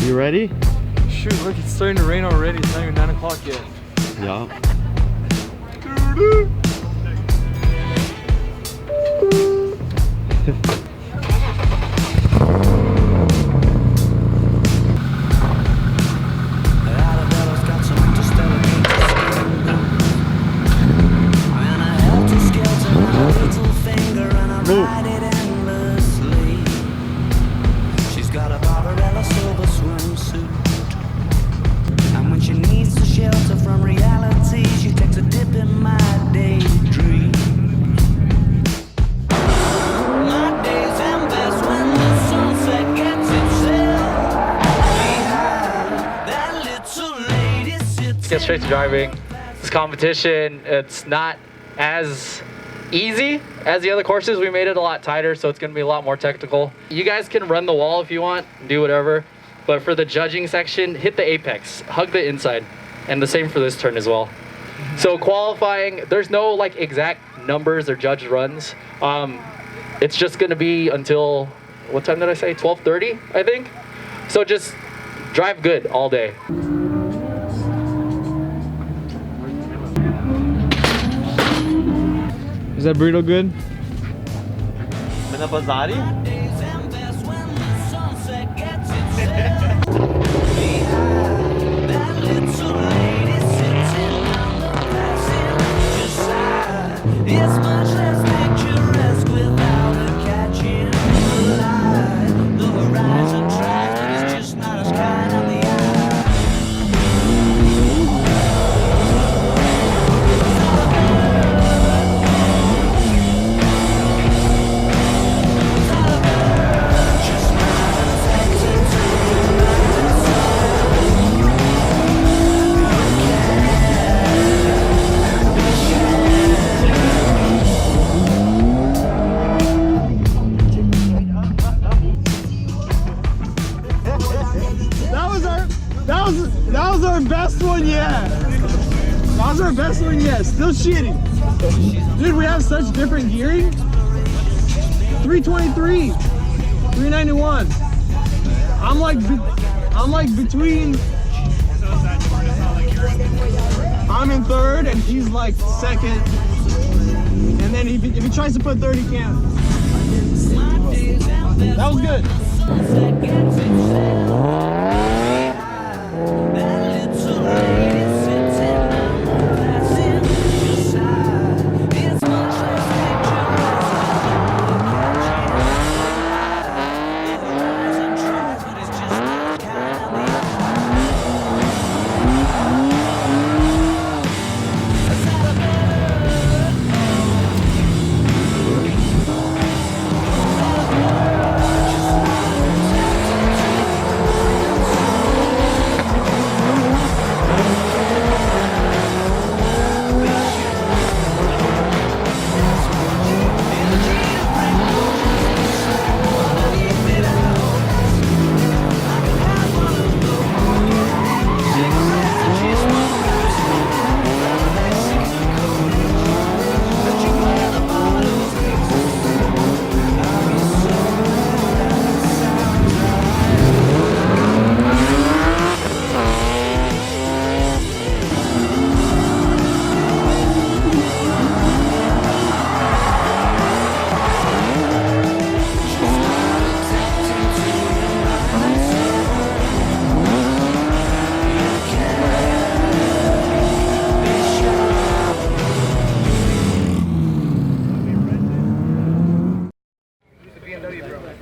You ready? Shoot, look, it's starting to rain already. It's not even 9 o'clock yet. Yeah. Get straight to driving. This competition, it's not as easy as the other courses. We made it a lot tighter, so it's gonna be a lot more technical. You guys can run the wall if you want, do whatever, but for the judging section, hit the apex, hug the inside, and the same for this turn as well. So qualifying, there's no like exact numbers or judge runs. It's just gonna be until, what time did I say? 12:30, I think. So just drive good all day. Is that burrito good? That was our best one yet. That was our best one yet. Still shitty. Dude, we have such different gearing. 323, 391. I'm like between. I'm in third and he's like second. And then if he tries to put third, he can't. That was good.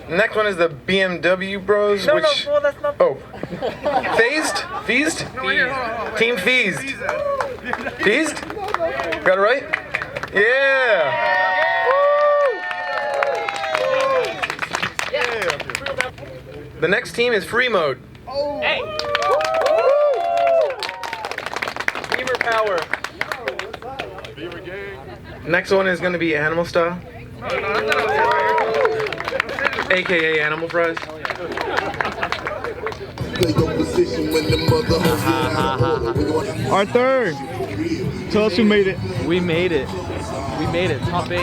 Next one is the BMW Bros. No, that's not. Oh. Phased? Feased? Team Feased. Feased? Got it right? Yeah! The next team is Free Mode. Hey! Beaver power. Beaver gang. Next one is going to be Animal Style. AKA Animal Fries. Our third. Tell us who made it. We made it. We made it. Top 8.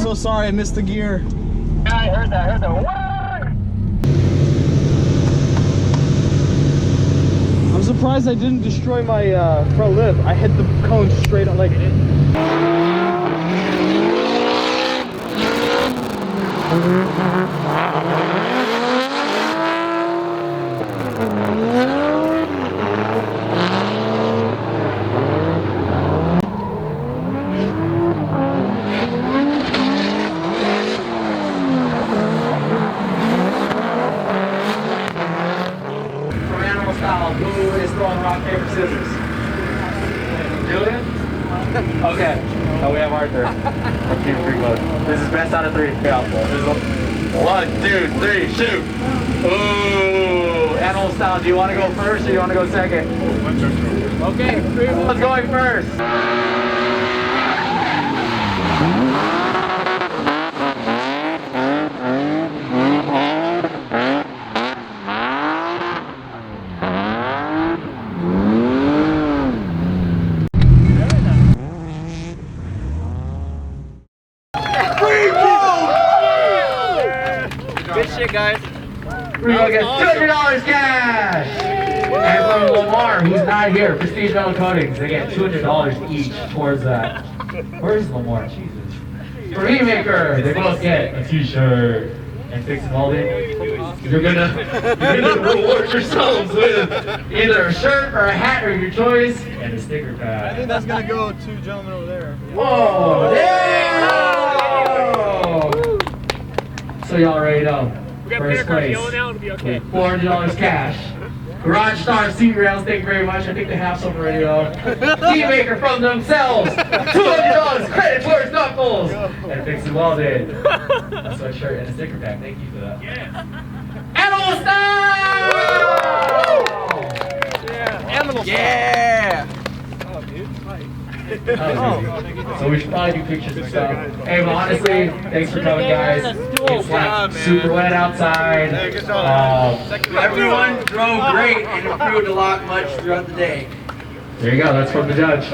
so sorry I missed the gear. Yeah, I heard that. I'm surprised I didn't destroy my front lip. I hit the cone straight on like it. Who is throwing rock, paper, scissors? Julian? Okay. Oh, we have Arthur from Team Freak Mode. This is best out of 3. Yeah. 1, 2, 3, shoot! Ooh! Animal style. Do you want to go first or do you want to go second? Okay, who's going first? Good shit, guys. We're gonna get $200 cash! And from Lamar, who's not here, Prestige Metal Coatings, they get $200 each towards that. Where's Lamar? Jesus. For Remaker, they both get a t-shirt. And FIXEDANDWELDED, you're gonna reward yourselves with either a shirt or a hat of your choice and a sticker pad. I think that's gonna go to gentlemen over there. Whoa! Damn! So y'all already know. First place. $400 cash. Garage Star seat rails, thank you very much. I think they have some already though. Teammaker from themselves. $200 credit towards Knuckles. And FIXEDANDWELDED. A sweatshirt and a sticker pack. Thank you for that. Animal style! Animal. Yeah! So we should probably do pictures and stuff. Hey, but honestly, thanks for coming, guys. It's like super wet outside. Everyone drove great and improved a lot much throughout the day. There you go. That's from the judge.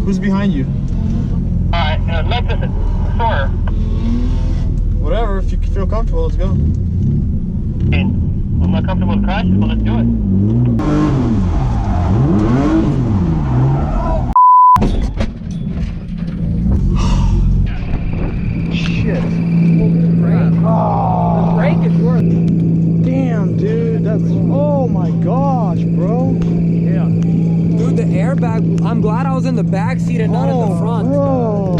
Who's behind you? Memphis Sawyer. Whatever, if you feel comfortable, let's go. I'm not comfortable with crashes, but let's do it. Shit. The brake is worth. Damn, dude, that's, oh my gosh, bro. Yeah. Dude, the airbag, I'm glad I was in the back seat and not in the front. Bro.